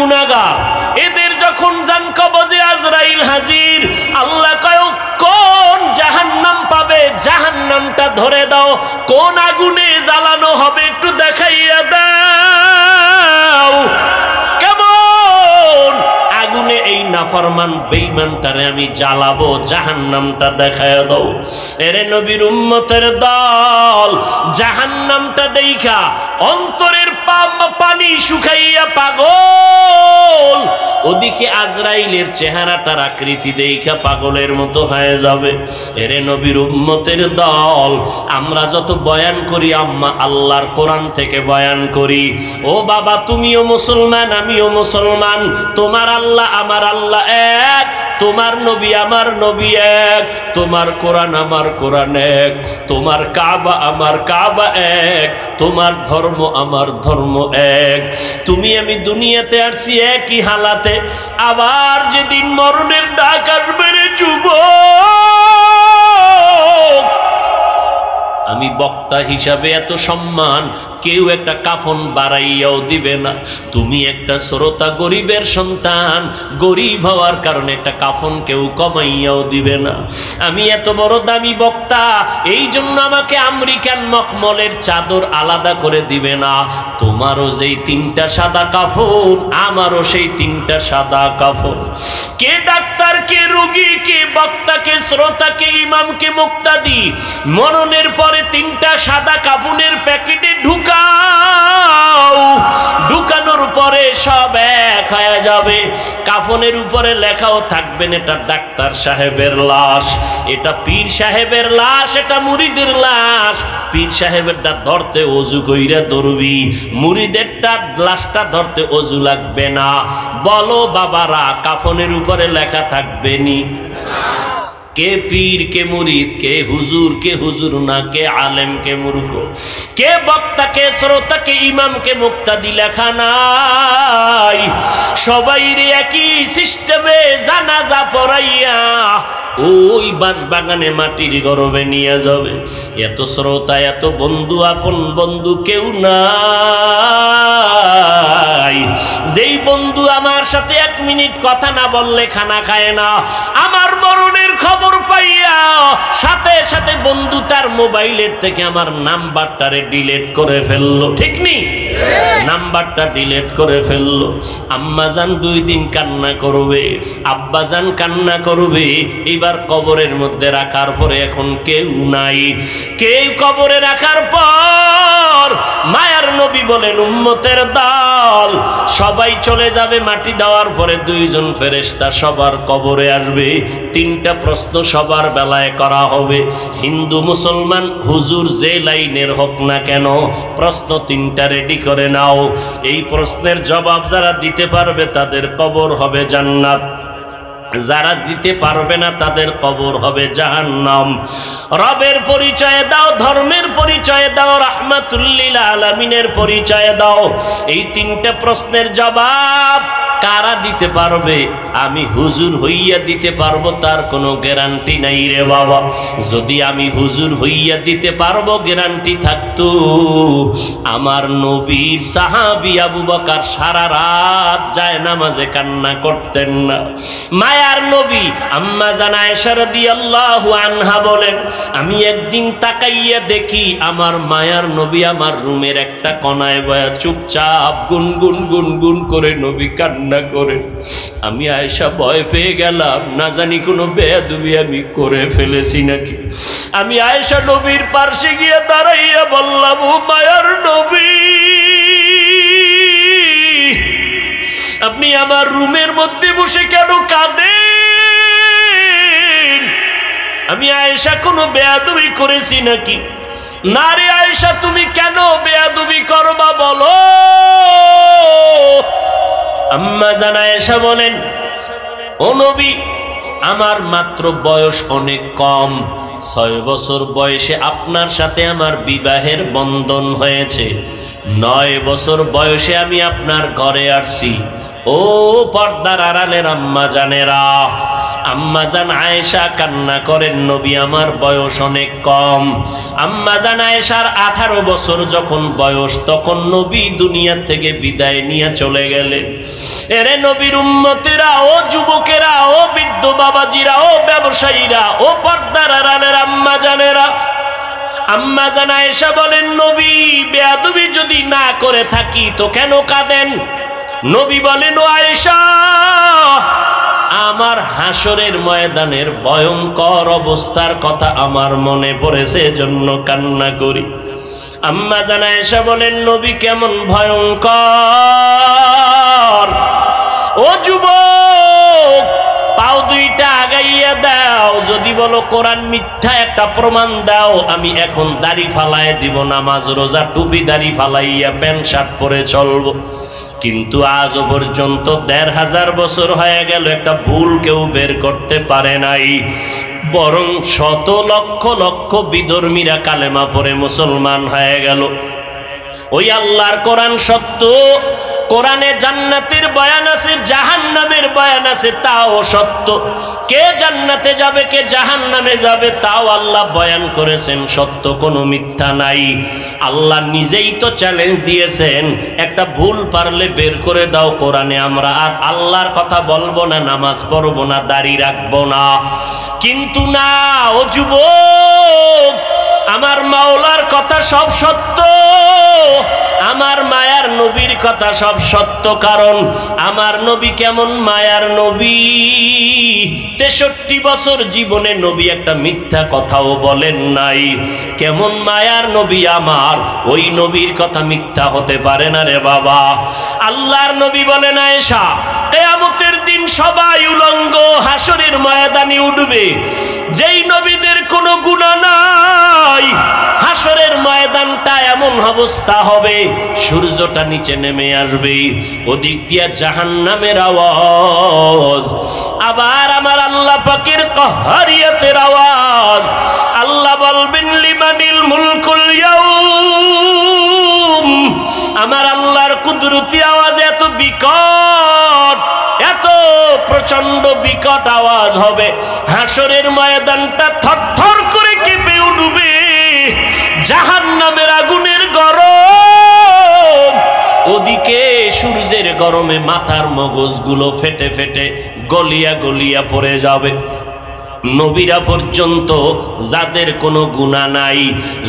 গুনাহগার। এদের যখন জান কবজে আজরাইল হাজির, আল্লাহ কয় কোন জাহান্নাম পাবে, জাহান্নামটা ধরে দাও, কোন আগুনে জ্বালানো হবে একটু দেখাইয়া দাও। কেমন আগুনে এই নাফরমান বেঈমানটারে আমি জ্বালাবো, জাহান্নামটা দেখাইয়া দাও। এরে নবীর উম্মতের দল, জাহান্নামটা দেইখা অন্তরের পানি শুকাইয়া পাগল, ওদিকে আজরাইলের চেহারাটার আকৃতি দেইখা পাগলের মতো হয়ে যাবে। এরে নবীর উম্মতের দল, আমরা যত বয়ান করি আম্মা আল্লাহর কোরআন থেকে বয়ান করি। ও বাবা, তুমিও মুসলমান, আমিও মুসলমান, তোমার আল্লাহ আমার আল্লাহ এক, তোমার নবী আমার নবী এক, তোমার কোরআন আমার কোরআন এক, তোমার কাবা আমার কাবা এক, তোমার ধর্ম আমার ধর্ম এক। তুমি আমি দুনিয়াতে আসছি একই হালাতে, আবার যেদিন মরণের ডাক আসবে রে যুবক, আমি বক্তা হিসাবে এত সম্মান কেউ একটা কাফন বাড়াইয়াও দিবে না। তুমি একটা শ্রোতা, গরিবের সন্তান, গরিব হওয়ার কারণে একটা কাফন কেউ কমাইয়াও দিবে না। আমি এত বড় দামি বক্তা, এই জন্য আমাকে আমেরিকান মখমলের চাদর আলাদা করে দিবে না। তোমারও যেই তিনটা সাদা কাফন, আমারও সেই তিনটা সাদা কাফন। কে ডাক্তার, কে রোগী, কে বক্তা, কে শ্রোতা, কে ইমাম, কে মুক্তাদি, মরণের পরে তিনটা সাদা কাফনের প্যাকেটে ঢুকাও, ঢুকানোর পরে সব এক হয়ে যাবে। কাফনের উপরে লেখাও থাকবেন এটা ডাক্তার সাহেবের লাশ, এটা পীর সাহেবের লাশ, এটা মুরিদের লাশ। পীর সাহেবেরটা ধরতে অজু কইরা ধরবি, মুরিদেরটা লাশটা ধরতে অজু লাগবে না। বলো বাবারা, কাফনের উপরে লেখা থাকবে নি? কে পীর, কে মুরিদ, কে হুজুর না, কে আলেম, কে মূর্খ, কে বক্তা, কে শ্রোতা, কে ইমাম, কে মুক্তাদি লেখা নাই। সবাই একই সিস্টেমে জানাজা পড়াইয়া ওই বাঁশবাগানে মাটির গরবে নিয়ে যাবে। এত শ্রোতা, এত বন্ধু, আপন বন্ধু কেউ নাই। যেই বন্ধু আমার সাথে 1 মিনিট কথা না বললে খানা খায় না, আমার মরণের খবর পাইয়া সাথে সাথে বন্ধু তার মোবাইলের থেকে আমার নাম্বারটারে ডিলিট করে ফেললো। ঠিক নি? নাম্বারটা ডিলিট করে ফেললো। আম্মাজান 2 দিন কান্না করবে, আব্বাজান কান্না করবে। এবার কবরের মধ্যে রাখার পরে এখন কেউ নাই। কেউ কবরে রাখার পর মায়ার নবী বলেন, উম্মতের দল সবাই চলে যাবে। মাটি দেওয়ার পরে 2 জন ফেরেশতা সবার কবরে আসবে। 3টা প্রশ্ন সবার বেলায় করা হবে। হিন্দু, মুসলমান, হুজুর যে লাইনের হোক না কেন, প্রশ্ন 3টা রেডি করে নাও। এই প্রশ্নের জবাব যারা দিতে পারবে তাদের কবর হবে জান্নাত, যারা দিতে পারবে না তাদের কবর হবে জাহান্নাম। রবের পরিচয় দাও, ধর্মের পরিচয় দাও, রাহমাতুল লিল আলামিনের পরিচয় দাও। এই 3টা প্রশ্নের জবাব কারা দিতে পারবে? আমি হুজুর হইয়া দিতে পারবো তার কোনো গ্যারান্টি নাই রে বাবা। যদি আমি হুজুর হইয়া দিতে পারবো গ্যারান্টি থাকতো, আমার নবীর সাহাবী আবু বকর সারা রাত যায় নামাজে কান্না করতেন না। মায়ার নবী আম্মা জান আয়েশা রাদিয়াল্লাহু আনহা বলেন, আমি একদিন তাকাইয়া দেখি আমার মায়ার নবী আমার রুমের একটা কোণায় বয়া চুপচাপ গুনগুন গুনগুন করে নবী কান্না করে। আমি আয়েশা ভয় পেয়ে গেলাম, না জানি কোনো বেয়াদবি আমি করে ফেলেছি নাকি। আমি আয়েশা নবীর পাশে গিয়ে দাঁড়াইয়া বললাম, ও মায়ার নবী, আপনি আমার রুমের মধ্যে বসে কেন কাঁদেন? আমি আয়েশা কোনো বেয়াদবি করেছি নাকি? না রে আয়েশা, তুমি কেন বেয়াদবি করবা বলো। আম্মা জান আয়েশা বলেন, ও নবী, আমার মাত্র বয়স অনেক কম, 6 বছর বয়সে আপনার সাথে আমার বিবাহের বন্ধন হয়েছে। 9 বছর বয়সে আমি আপনার ঘরে আসছি। ও পর্দার আড়ালের আম্মা জানেরা, আম্মা জান আয়েশা কান্না করেন, নবী আমার বয়স অনেক কম। আম্মা জান আয়েশার 18 বছর যখন বয়স, তখন নবী দুনিয়া থেকে বিদায় নিয়ে চলে গেলেন। এরে নবীর উম্মতেরা, ও যুবকেরা, ও বৃদ্ধ বাবাজিরা, ও ব্যবসায়ীরা, ও পর্দার আড়ালের আম্মা জানেরা, আম্মা জানা এসে বলেন, নবী বেয়াদবি যদি না করে থাকি তো কেন কাঁদেন? নবী বলেন, ও আয়েশা, আমার হাসরের ময়দানের ভয়ঙ্কর অবস্থার কথা আমার মনে পড়েছে, এজন্য কান্না করি। আম্মা জানা এসে বলেন, নবী কেমন ভয়ঙ্কর? ও যুবক, পাও দুইটা আগাইয়া দাও, যদি বলো কোরআন মিথ্যা একটা প্রমাণ দাও, আমি এখন দাড়ি ফালায় দিব, নামাজ রোজা টুপি দাড়ি ফালাইয়া প্যান্ট শার্ট পরে চলবো। কিন্তু আজও পর্যন্ত ১৫০০ বছর হয়ে গেল, একটা ভুল কেউ বের করতে পারে নাই, বরং শত লক্ষ লক্ষ বিধর্মীরা কালেমা পড়ে মুসলমান হয়ে গেল। ওই আল্লাহর কোরআন সত্য, কোরআনে জান্নাতের বয়ান আছে, জাহান্নামের বয়ান আছে, তাও সত্য। কে জান্নাতে যাবে, কে জাহান্নামে যাবে, তাও আল্লাহ বয়ান করেছেন, সত্য, কোনো মিথ্যা নাই। আল্লাহ নিজেই তো চ্যালেঞ্জ দিয়েছেন, একটা ভুল পারলে বের করে দাও কোরআনে, আমরা আর আল্লাহর কথা বলবো না, নামাজ পড়বো না, দাড়ি রাখবো না। কিন্তু না, ও যুবক, আমার মাওলার কথা সব সত্য, আমার মায়ার নবীর কথা সব সত্য। কারণ আমার নবী কেমন মায়ার নবী, ৬৩ বছর জীবনে নবী একটা মিথ্যা কথাও বলেন নাই। কেমন মায়ার নবী আমার, ওই নবীর কথা মিথ্যা হতে পারে না রে বাবা। আল্লাহর নবী বলেন, আয়েশা, কিয়ামতের দিন সবাই উলঙ্গ হাসরের ময়দানে উঠবে, যেই নবীদের কোনো গুনাহ নাই, হাসরের ময়দানটা এমন অবস্থা হবে, সূর্যটা নিচে নেমে আসবে, ওদিক দিয়া জাহান্নামের আওয়াজ, আবার আমার আল্লাহ পাকের কাহারিয়াতের আওয়াজ। আল্লাহ বলবেন, লিমানিল মুলকুল ইয়াউম, আমার আল্লাহর কুদরতি আওয়াজ এত বিকট, এত প্রচন্ড বিকট আওয়াজ হবে, হাসরের ময়দানটা থরথর করে কেঁপে উঠবে, জাহান্নামের আগুনের গরম, ওদিকে সূর্যের গরমে মাথার মগজগুলো ফেটে ফেটে গলিয়া গলিয়া পড়ে যাবে। নবীরা পর্যন্ত যাদের কোনো গুনাহ নাই,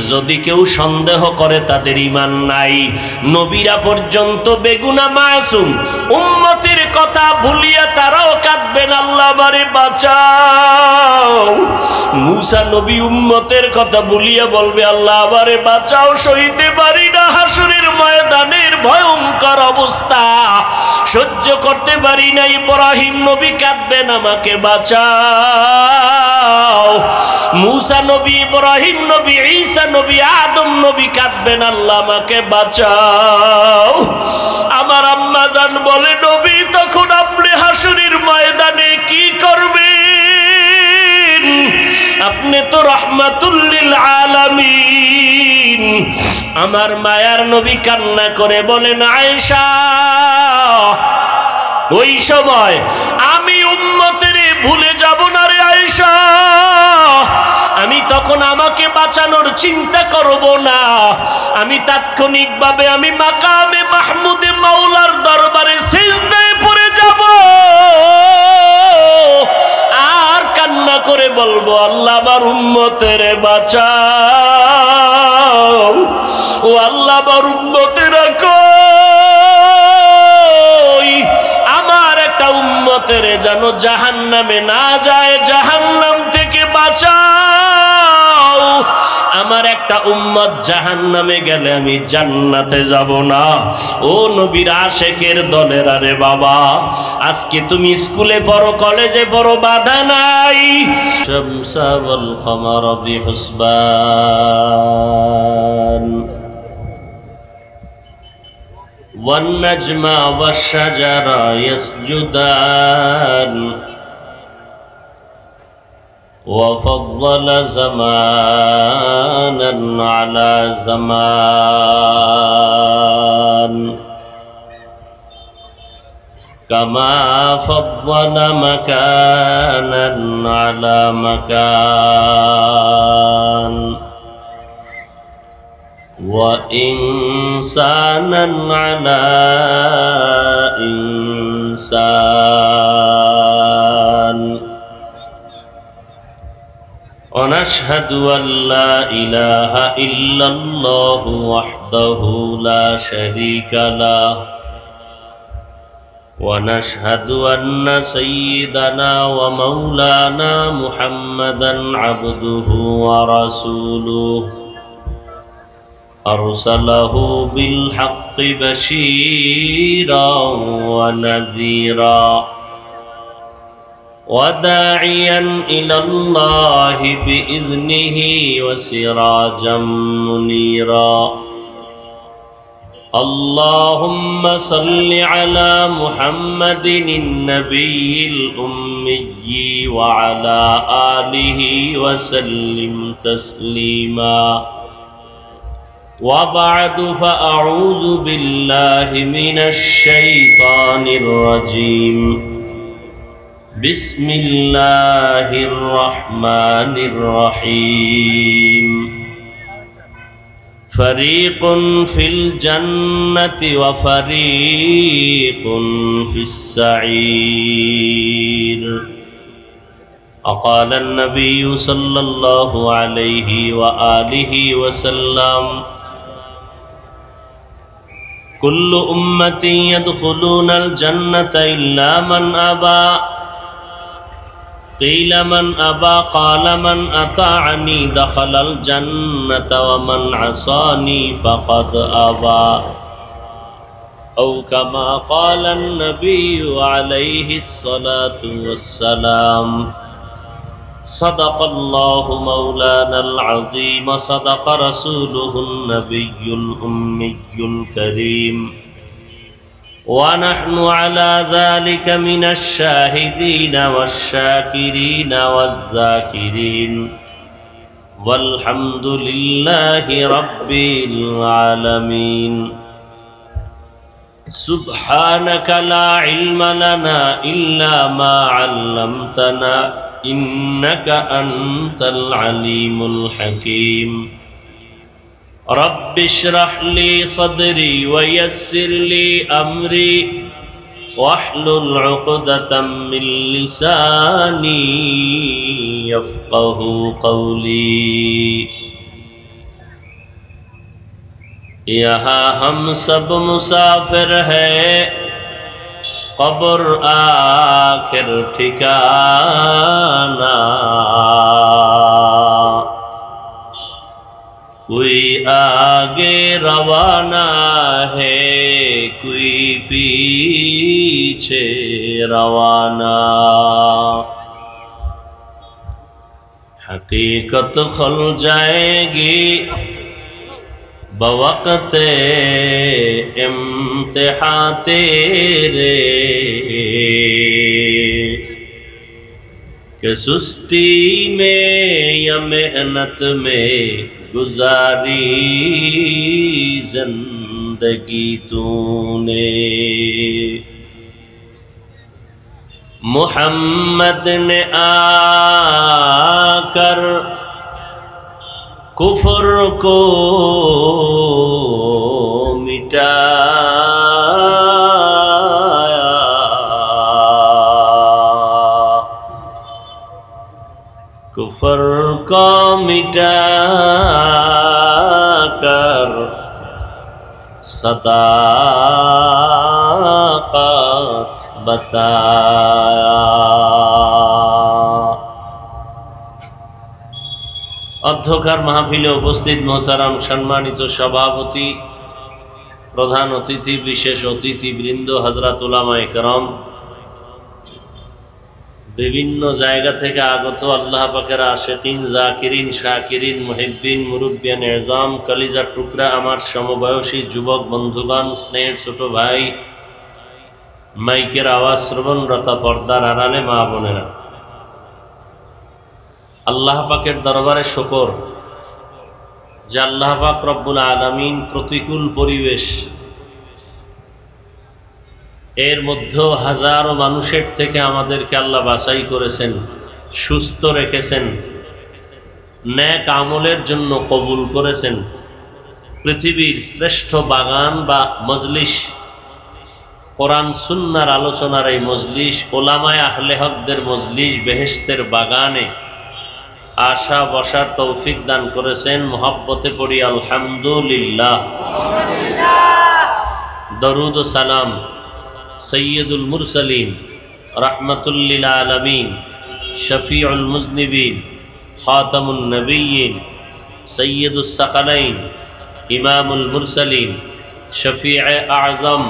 যদি কেউ সন্দেহ করে তাদের ঈমান নাই। নবীরা পর্যন্ত বেগুনাহ মাসুম, উম্মতের কথা ভুলিয়া তারাও কাঁদবেন, আল্লাহ আমারে বাঁচাও। মূসা নবী উম্মতের কথা ভুলিয়া বলবে, আল্লাহ আমারে বাঁচাও, সইতে পারি না হাসরের ময়দানের ভয়ঙ্কর অবস্থা, সহ্য করতে পারি না। ইব্রাহিম নবী কাঁদবেন, আমাকে বাঁচাও। মূসা নবী, ইব্রাহিম নবী, ঈসা নবী, আদম নবী কাঁদবেন, আল্লাহ আমাকে বাঁচাও। আমার আম্মা জান বলে, নবী তখন আপনি হাসরের ময়দানে কি করবেন? আপনি তো রাহমাতুল লিল আলামিন। আমার মায়ার নবী কান্না করে বলেন, আয়েশা, ওই সময় আমি উম্মতের ভুলে যাব না রে আয়েশা, আমি তখন আমাকে বাঁচানোর চিন্তা করব না, আমি তাৎক্ষণিকভাবে আমি মাকামে মাহমুদে মাওলার দরবারে সিজদায় পড়ে যাব, আর কান্না করে বলবো, আল্লাহ আমার উম্মতের বাঁচাও, ও আল্লাহ আমার উম্মতের কই, আমার একটা উম্মতের যেন জাহান্নামে না যায়, জাহান্নাম থেকে বাঁচাও। আমার একটা উম্মত জাহান্নামে গেলে আমি জান্নাতে যাব না। ও নবীর আশেকের দলের, আরে বাবা, আজকে তুমি স্কুলে পড়ো, কলেজে পড়ো, বাধা নাই। শামসা ওয়াল কমার বিহুসবান والنجم والشجر يسجدان وفضل زمانا على زمان كما فضل مكانا على مكان وإنسانا على إنسان الإنسان ونشهد أن لا إله إلا الله وحده لا شريك له ونشهد أن سيدنا ومولانا محمدا عبده ورسوله أرسله بالحق بشيرا ونذيرا وداعيا إلى الله بإذنه وسراجا منيرا اللهم صل على محمد النبي الأمي وعلى آله وسلم تسليما وبعد فأعوذ بالله من الشيطان الرجيم بسم الله الرحمن الرحيم فريق في الجنة وفريق في السعير وقال النبي صلى الله عليه وآله وسلم كل أمتي يدخلون الجنة إلا من أبى قيل من أبى قال من أطاعني دخل الجنة ومن عصاني فقد أبى أو كما قال النبي عليه الصلاة والسلام صدق الله مولانا العظيم صدق رسوله النبي الأمي الكريم ونحن على ذلك من الشاهدين والشاكرين والذاكرين والحمد لله رب العالمين سبحانك لا علم لنا إلا ما علمتنا إنك أنت العليم الحكيم رب اشرح لي صدري ويسر لي أمري واحلل عقدة من لساني يفقه قولي یہاں ہم سب مسافر ہیں قبر آخر ٹھکانہ کوئی آگے روانہ ہے کوئی پیچھے روانہ حقیقت کھل جائے گی بوقت امتحان تیرے کہ سستی میں یا محنت میں گزاری زندگی تو نے محمد نے آ کر کفر کو مٹایا کفر کو مٹا کر صداقت بتایا অধ্যক্ষার মাহফিলে উপস্থিত মোহতারাম সম্মানিত সভাপতি প্রধান অতিথি বিশেষ অতিথিবৃন্দ হযরত উলামায়ে কেরাম বিভিন্ন জায়গা থেকে আগত আল্লাহ পাকের আশিকিন জাকিরিন শাকিরিন মুহিব্বিন মুরব্বিয়ান এজাম কলিজার টুকরা আমার সমবয়সী যুবক বন্ধুগণ স্নেহের ছোট ভাই মাইকের আওয়াজ শ্রবণরত পর্দার আড়ালে মা বোনেরা আল্লাহ পাকের দরবারে শুকর যে আল্লাহ পাক রব্বুল আলামিন প্রতিকূল পরিবেশ এর মধ্যে হাজারো মানুষের থেকে আমাদেরকে আল্লাহ বাছাই করেছেন সুস্থ রেখেছেন নেক আমলের জন্য কবুল করেছেন পৃথিবীর শ্রেষ্ঠ বাগান বা মজলিস কোরআন সুন্নাহর আলোচনার এই মজলিস, ওলামায়ে আহলে হকদের মজলিস, বেহেশতের বাগানে আশা বসার তৌফিক দান করেছেন। মুহাব্বতে পড়ি আলহামদুলিল্লাহ। দরুদ ও সালাম সৈয়দুল মুরসালিন রাহমাতুল লিল আলামিন শফিউল মুজনিবিন খাতামুন নবিয়্যিন সৈয়দুস সাকালাইন ইমামুল মুরসালিন শফিয়ে আযম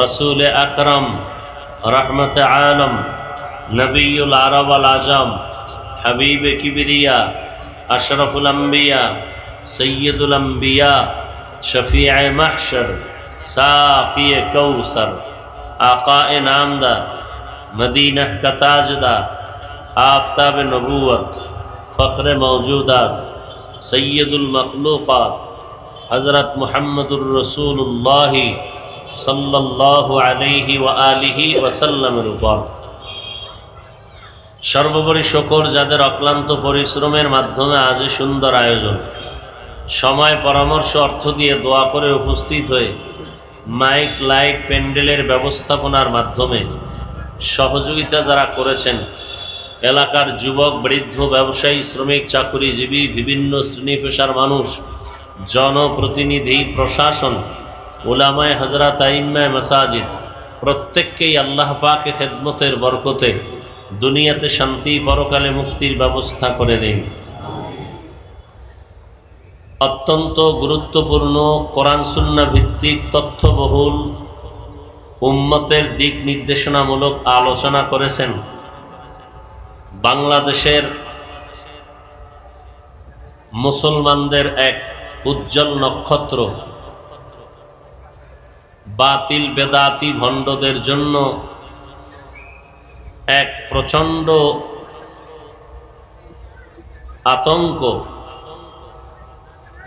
রসুল আকরম রহমত আলম নবীউল আরব আল আজম হাবিব কিবরিয়া আশরফুল আম্বিয়া সৈয়দুল আম্বিয়া শফিয়ে মাহশর সাকিয়ে কৌসর আকায়ে নামদার মদীনা का ताजदार आफताब नबूवत फ़ख्र मौजूदात सैयदुल मखलूक़ात हज़रत मुहम्मदुर रसूलुल्लाह सल्लल्लाहु अलैहि व आलिहि वसल्लमेর উপর সর্বোপরি শকর যাদের অক্লান্ত পরিশ্রমের মাধ্যমে আজ সুন্দর আয়োজন, সময় পরামর্শ অর্থ দিয়ে দোয়া করে উপস্থিত হয়ে মাইক লাইট প্যান্ডেলের ব্যবস্থাপনার মাধ্যমে সহযোগিতা যারা করেছেন, এলাকার যুবক বৃদ্ধ ব্যবসায়ী শ্রমিক চাকুরিজীবী বিভিন্ন শ্রেণী পেশার মানুষ, জনপ্রতিনিধি প্রশাসন, উলামায়ে হযরত আইম্মায়ে মাসাজিদ প্রত্যেককেই আল্লাহ পাকের খেদমতের বরকতে দুনিয়াতে শান্তি পরকালে মুক্তির ব্যবস্থা করে দিন। অত্যন্ত গুরুত্বপূর্ণ কোরআন সুন্নাহ ভিত্তিক তথ্যবহুল উম্মতের দিক নির্দেশনামূলক আলোচনা করেছেন বাংলাদেশের মুসলমানদের এক উজ্জ্বল নক্ষত্র, বাতিল বেদাতি ভণ্ডদের জন্য এক প্রচণ্ড আতঙ্ক,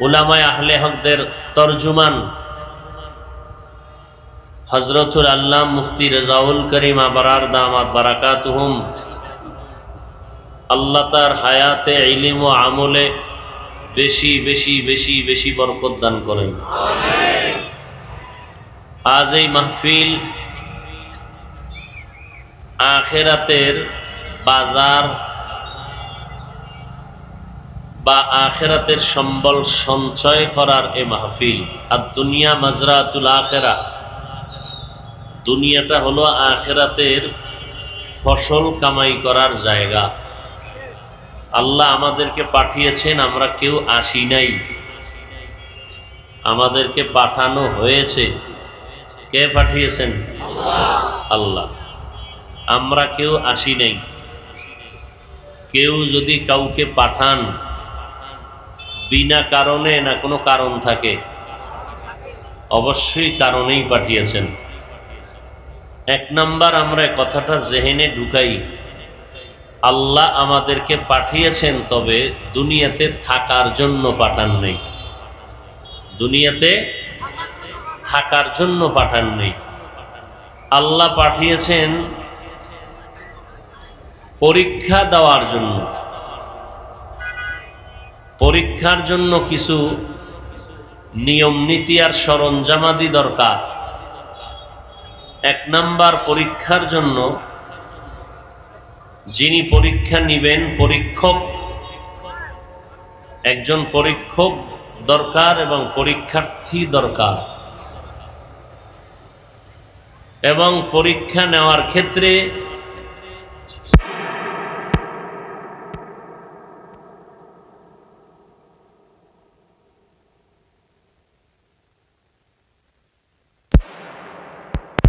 উলামায়ে আহলে হকদের তরজুমান হযরতুল আল্লামা মুফতি রেজাউল করিম আবরার দামাত বারাকাতুহুম আল্লাহ তার হায়াতে ইলম ও আমলে বেশি বেশি বেশি বেশি বরকত দান করেন। আজ এই মাহফিল আখিরাতের বাজার বা আখিরাতের সম্বল সঞ্চয় করার এ মাহফিল। আর দুনিয়া মাজরাতুল আখিরাহ, দুনিয়াটা হলো আখিরাতের ফসল কামাই করার জায়গা। আল্লাহ আমাদেরকে পাঠিয়েছেন, আমরা কেউ আসি নাই, আমাদেরকে পাঠানো হয়েছে। কে পাঠিয়েছেন? আল্লাহ। আমরা কেউ আসি নাই। কেউ যদি কাউকে পাঠান বিনা কারণে, না কোনো কারণ থাকে, অবশ্যই কারণেই পাঠিয়েছেন। এক নাম্বার আমরা কথাটা জেহেনে ঢুকাই, আল্লাহ আমাদেরকে পাঠিয়েছেন, তবে দুনিয়াতে থাকার জন্য পাঠান নেই। দুনিয়াতে থাকার জন্য পাঠান নেই। আল্লাহ পাঠিয়েছেন পরীক্ষা দেওয়ার জন্য। পরীক্ষার জন্য কিছু নিয়ম নীতি আর সরঞ্জামাদি দরকার। এক নাম্বার, পরীক্ষার জন্য যিনি পরীক্ষা নিবেন, পরীক্ষক, একজন পরীক্ষক দরকার এবং পরীক্ষার্থী দরকার। এবং পরীক্ষা নেওয়ার ক্ষেত্রে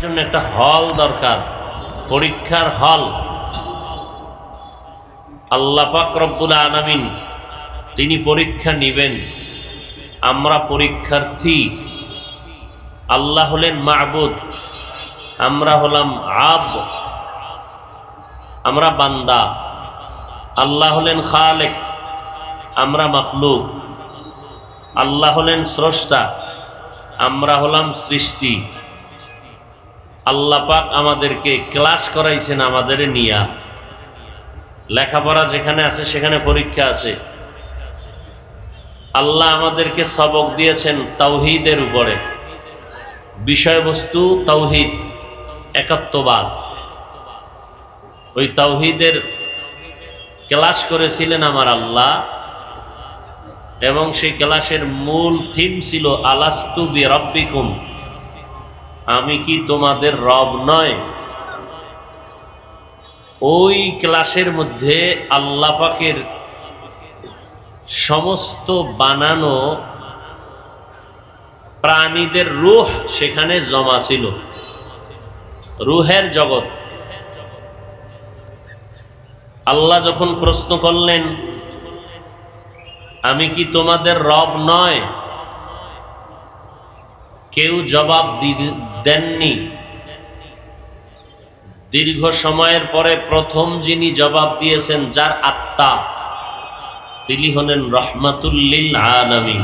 জন্য একটা হল দরকার, পরীক্ষার হল। আল্লাহ পাক রব্বুল আলামিন তিনি পরীক্ষা নিবেন, আমরা পরীক্ষার্থী। আল্লাহ হলেন মাবুদ, আমরা হলাম আবদ, আমরা বান্দা। আল্লাহ হলেন খালেক, আমরা মখলুক। আল্লাহ হলেন স্রষ্টা, আমরা হলাম সৃষ্টি। আল্লাহ পাক আমাদেরকে ক্লাস করাইছেন আমাদের নিয়া। লেখাপড়া যেখানে আছে সেখানে পরীক্ষা আছে। আল্লাহ আমাদেরকে সবক দিয়েছেন তাওহীদের উপরে, বিষয়বস্তু তাওহীদ। একাত্মবাদ, ওই তাওহীদের ক্লাস করেছিলেন আমার আল্লাহ, এবং সেই ক্লাসের মূল থিম ছিল আলাস্তু বিরাব্বিকুম, আমি কি তোমাদের রব নয়। ওই ক্লাসের মধ্যে আল্লাহ পাকের সমস্ত বানানো প্রাণীদের রূহ সেখানে জমা ছিল, রূহের জগৎ। আল্লাহ যখন প্রশ্ন করলেন আমি কি তোমাদের রব নয়, কেউ জবাব দেননি। দীর্ঘ সময়ের পরে প্রথম যিনি জবাব দিয়েছেন, যার আত্মা, তিনি হলেন রহমাতুল লিল আলামিন।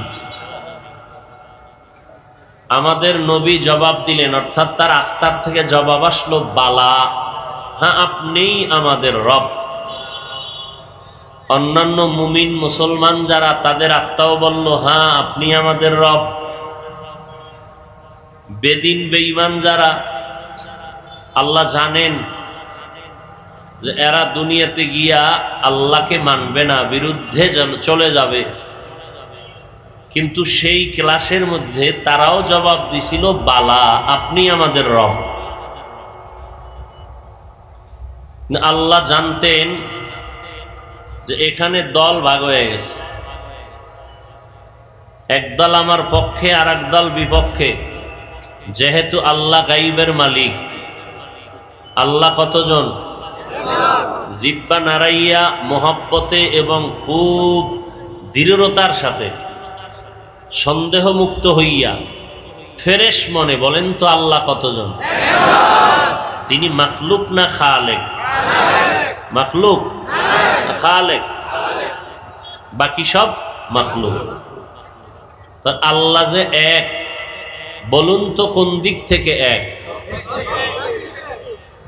আমাদের নবী জবাব দিলেন, অর্থাৎ তার আত্মার থেকে জবাব আসলো বালা, হ্যাঁ আপনিই আমাদের রব। অন্যান্য মুমিন মুসলমান যারা, তাদের আত্মাও বলল হ্যাঁ আপনি আমাদের রব। বেদিন বেঈমান যারা, আল্লাহ জানেন যে এরা দুনিয়াতে গিয়া আল্লাহকে মানবে না, বিরুদ্ধে চলে যাবে, কিন্তু সেই ক্লাসের মধ্যে তারাও জবাব দিছিল বালা, আপনি আমাদের রব। আল্লাহ জানতেন যে এখানে দল ভাগ হয়ে গেছে, একদল আমার পক্ষে আর একদল বিপক্ষে। যেহেতু আল্লাহ গাইবের মালিক, আল্লাহ কতজন? জিব্বা নাড়াইয়া মহব্বতে এবং খুব দৃঢ়তার সাথে সন্দেহ মুক্ত হইয়া ফ্রেশ মনে বলেন তো আল্লাহ কতজন? তিনি মাখলুক না খালেক? মাখলুক খালেক, বাকি সব মাখলুক। তো আল্লাহ যে এক, বলুন তো কোন দিক থেকে এক?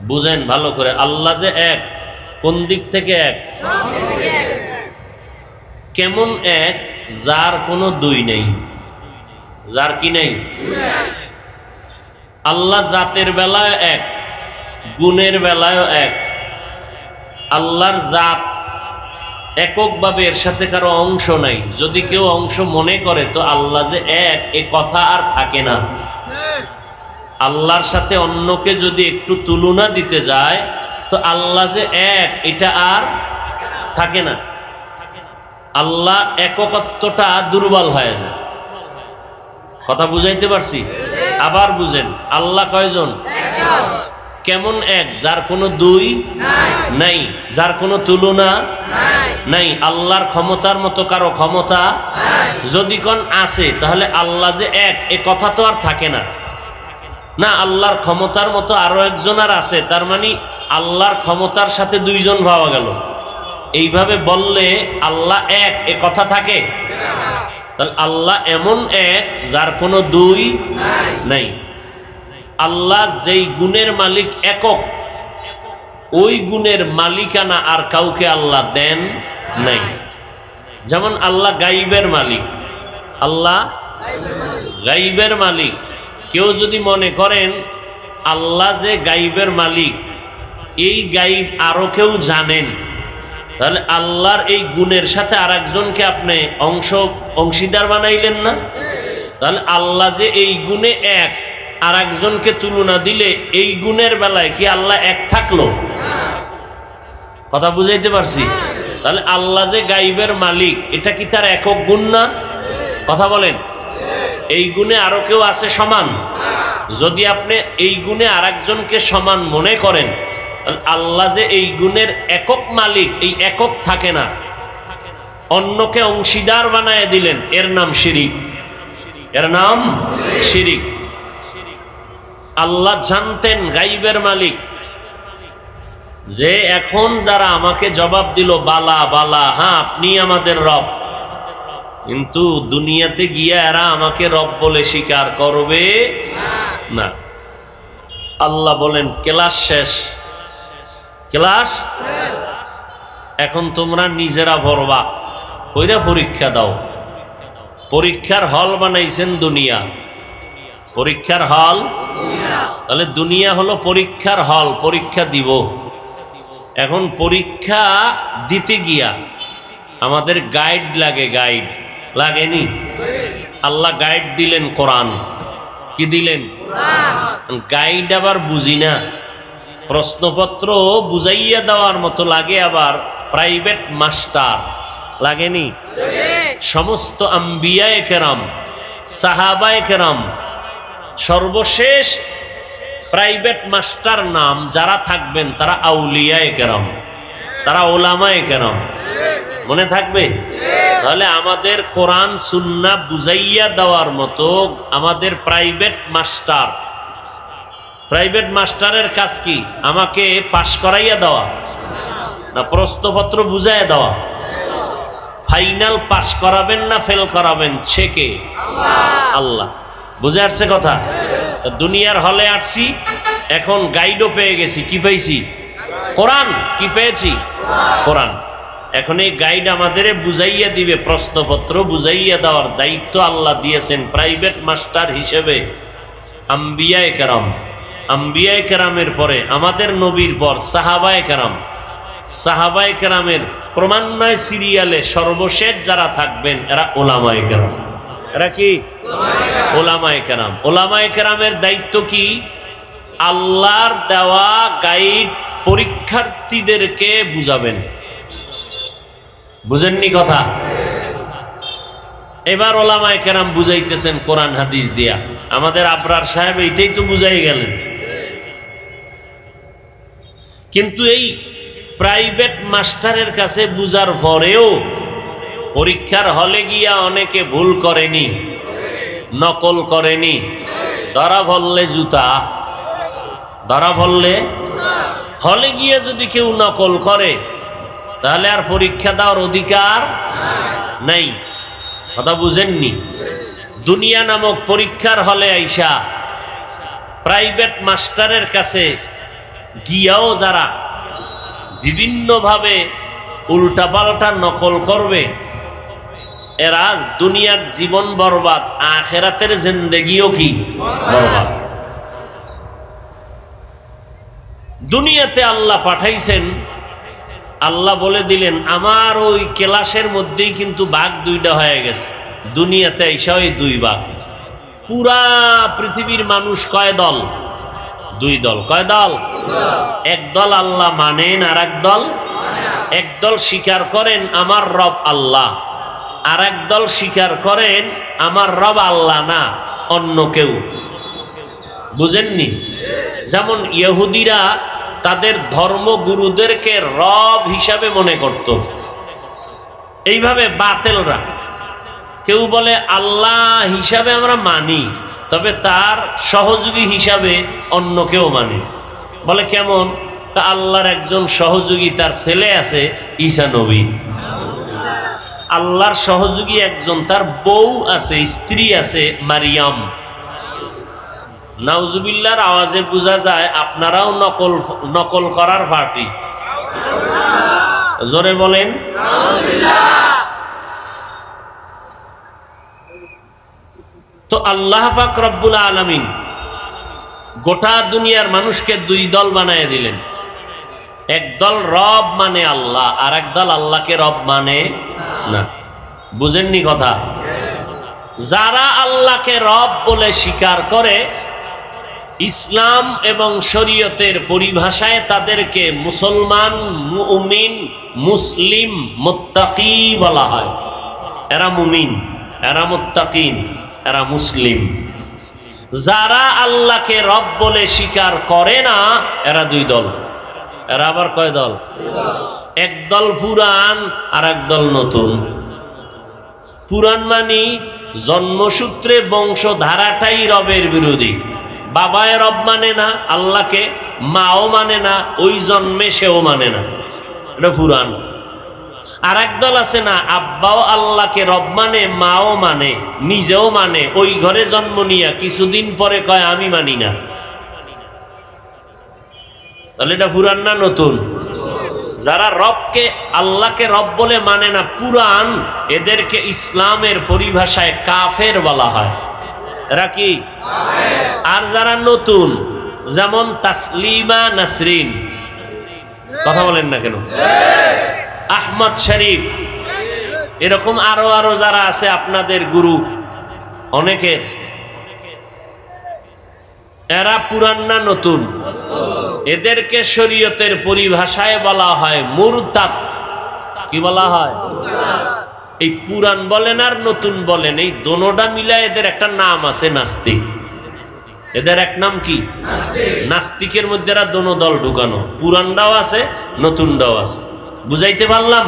বুঝেন ভালো করে, আল্লাহ যে এক, কোন দিক থেকে এক? কেমন এক? যার কোনো দুই নেই। যার কি নেই? আল্লাহ জাতের বেলায় এক, গুণের বেলায় এক। আল্লাহর জাত এককভাবে, এর সাথে কারো অংশ নাই। যদি কেউ অংশ মনে করে তো আল্লাহ যে এক, এ কথা আর থাকে না। আল্লাহর সাথে অন্যকে যদি একটু তুলনা দিতে যায় তো আল্লাহ যে এক, এটা আর থাকে না। আল্লাহ এককত্বটা দুর্বল হয়ে যায়। কথা বুঝাইতে পারছি? আবার বুঝেন, আল্লাহ কয়জন? কেমন এক? যার কোনো দুই নাই, যার কোনো তুলনা নাই। আল্লাহর ক্ষমতার মতো কারো ক্ষমতা যদি কোন আছে, তাহলে আল্লাহ যে এক, এ কথা তো আর থাকে না। না, আল্লাহর ক্ষমতার মতো আরো একজন আর আছে, তার মানে আল্লাহর ক্ষমতার সাথে দুইজন পাওয়া গেল। এইভাবে বললে আল্লাহ এক, এ কথা থাকে? তাহলে আল্লাহ এমন এক যার কোনো দুই নাই। আল্লাহ যেই গুণের মালিক একক, ওই গুণের মালিকানা আর কাউকে আল্লাহ দেন নাই। যেমন আল্লাহ গাইবের মালিক, আল্লাহ গাইবের মালিক। কেউ যদি মনে করেন আল্লাহ যে গাইবের মালিক, এই গাইব আরো কেউ জানেন, তাহলে আল্লাহর এই গুণের সাথে আর একজনকে আপনি অংশীদার বানাইলেন না? তাহলে আল্লাহ যে এই গুণে এক, আর একজনকে তুলনা দিলে এই গুণের বেলায় কি আল্লাহ এক থাকলো? কথা বুঝাইতে পারছি? তাহলে আল্লাহ যে গাইবের মালিক, এটা কি তার একক গুণ না? কথা বলেন। এই গুণে আরো কেউ আছে সমান? যদি আপনি এই গুণে আর একজনকে সমান মনে করেন, আল্লাহ যে এই গুণের একক মালিক, এই একক থাকে না, অন্যকে অংশীদার বানায় দিলেন, এর নাম শিরিক। এর নাম শিরিক। আল্লাহ জানতেন গাইবের মালিক যে এখন যারা আমাকে জবাব দিল বালা বালা, হ্যাঁ আপনি আমাদের রব, কিন্তু দুনিয়াতে গিয়ে এরা আমাকে রব বলে স্বীকার করবে না। আল্লাহ বলেন ক্লাস শেষ, ক্লাস এখন তোমরা নিজেরা ভরবা, কইরা পরীক্ষা দাও। পরীক্ষার হল বানাইছেন দুনিয়া, পরীক্ষার হল, তাহলে দুনিয়া হলো পরীক্ষার হল, পরীক্ষা দিব। এখন পরীক্ষা দিতে গিয়া আমাদের গাইড লাগে, গাইড লাগেনি? আল্লাহ গাইড দিলেন কোরআন, কি দিলেন? গাইড আবার বুঝি না, প্রশ্নপত্র বুঝাইয়া দেওয়ার মতো লাগে, আবার প্রাইভেট মাস্টার লাগেনি? সমস্ত আম্বিয়ায়ে কেরাম, সাহাবায়ে কেরাম, সর্বশেষ প্রাইভেট মাস্টার নাম যারা থাকবেন তারা আউলিয়ায়ে কেরাম, তারা ওলামায়ে কেরাম। মনে থাকবে? তাহলে আমাদের কোরআন সুন্নাহ বুঝাইয়া দেওয়ার মতো আমাদের প্রাইভেট মাস্টার, প্রাইভেট মাস্টারের কাজ কি? আমাকে পাশ করাইয়া দেওয়া না প্রশ্নপত্র বুঝাইয়া দেওয়া? ফাইনাল পাশ করাবেন না ফেল করাবেন সে কে? আল্লাহ। বুঝে আসছে কথা? দুনিয়ার হলে আসছি, এখন গাইডও পেয়ে গেছি। কি পেয়েছি? কোরআন। কি পেয়েছি? কোরআন। এখন এই গাইড আমাদের বুঝাইয়া দিবে, প্রশ্নপত্র বুঝাইয়া দেওয়ার দায়িত্ব আল্লাহ দিয়েছেন প্রাইভেট মাস্টার হিসেবে আম্বিয়ায়ে কেরাম। আম্বিয়ায়ে কেরামের পরে আমাদের নবীর পর সাহাবায়ে কেরাম, সাহাবায়ে কেরামের ক্রমান্বয়ে সিরিয়ালে সর্বশেষ যারা থাকবেন এরা ওলামায়ে কেরাম। এরা কি? ওলামায়ে কেরাম। ওলামায়ে কেরামের দায়িত্ব কি? আল্লাহর দেওয়া গাইড পরীক্ষার্থীদেরকে বুঝাবেন। বুঝেননি কথা? এবার ওলামায়ে কেরাম বুঝাইতেছেন কোরআন হাদিস দিয়া। আমাদের আবরার সাহেব এইটাই তো বুঝাই গেলেন। কিন্তু এই প্রাইভেট মাস্টারের কাছে বুঝার পরেও পরীক্ষার হলে গিয়া অনেকে ভুল করেনি, নকল করেনি। ধরা পড়লে জুতা, ধরা পড়লে। হলে গিয়ে যদি কেউ নকল করে তাহলে আর পরীক্ষা দেওয়ার অধিকার নাই। কথা বুঝেননি? দুনিয়া নামক পরীক্ষার হলে আইসা প্রাইভেট মাস্টারের কাছে গিয়াও যারা বিভিন্নভাবে উল্টাপাল্টা নকল করবে, এরা দুনিয়ার জীবন বরবাদ, আখিরাতের জিন্দেগিও কি বরবাদ। দুনিয়াতে আল্লাহ পাঠাইছেন, আল্লাহ বলে দিলেন আমার ওই ক্লাসের মধ্যেই কিন্তু ভাগ দুইটা হয়ে গেছে। দুনিয়াতে আইসা ওই দুই ভাগ। পুরা পৃথিবীর মানুষ কয় দল? দুই দল। কয় দল? এক দল আল্লাহ মানেন, আর এক দল স্বীকার করেন আমার রব আল্লাহ, আর এক দল স্বীকার করেন আমার রব আল্লাহ না, অন্য কেউ। বুঝেননি? যেমন ইহুদিরা তাদের ধর্মগুরুদেরকে রব হিসাবে মনে করত। এইভাবে বাতেলরা কেউ বলে আল্লাহ হিসাবে আমরা মানি, তবে তার সহযোগী হিসাবে অন্য কেউ মানি। বলে কেমন? আল্লাহর একজন সহযোগী, তার ছেলে আছে ঈসা নবী। আল্লাহর সহযোগী একজন, তার বউ আছে, স্ত্রী আছে মারিয়াম। নাউজুবিল্লাহর আওয়াজে বোঝা যায় আপনারাও নকল করার পার্টি। জোরে বলেন। তো আল্লাহ পাক রব্বুল আলামিন গোটা দুনিয়ার মানুষকে দুই দল বানায় দিলেন। এক দল রব মানে আল্লাহ, আর এক দল আল্লাহকে রব মানে না। বুঝেননি কথা? যারা আল্লাহকে রব বলে স্বীকার করে, ইসলাম এবং শরীয়তের পরিভাষায় তাদেরকে মুসলমান, মুমিন, মুসলিম, মুত্তাকি বলা হয়। এরা মুমিন, এরা মুত্তাকিন, এরা মুসলিম। যারা আল্লাহকে রব বলে স্বীকার করে না, এরা দুই দল। এরা আবার কয় দল? এক দল পুরান, আর এক দল নতুন। পুরান মানি জন্মসূত্রে বংশধারাটাই রবের বিরোধী। বাবায় রব মানে না আল্লাহকে, মাও মানে না, ওই জন্মে সেও মানে না, এটা পুরান। আর একদল আছে না, আব্বাও আল্লাহকে রব মানে, মাও মানে, নিজেও মানে, ওই ঘরে জন্ম নিয়া কিছুদিন পরে কয় আমি মানি না। তাহলে এটা পুরান না নতুন? যারা রবকে, আল্লাহকে রব বলে মানে না, পুরান, এদেরকে ইসলামের পরিভাষায় কাফের বলা হয়। এরা কি? আর যারা নতুন, যেমন তাসলিমা নাসরিন, কথা বলেন না কেন, আহমদ শরীফ, এরকম আরো যারা আছে আপনাদের গুরু অনেকের, এরা পুরান না নতুন? এদেরকে শরীয়তের পরিভাষায় বলা হয় মুরতাদ। কি বলা হয়? এই পুরান বলেন আর নতুন বলেন, এই দোনোটা মিলা এদের একটা নাম আছে, নাস্তিক। এদের এক নাম কি? নাস্তিকের মধ্যে এরা দোনো দল ঢুকানো, পুরানটাও আছে নতুনটাও আছে। বুঝাইতে পারলাম?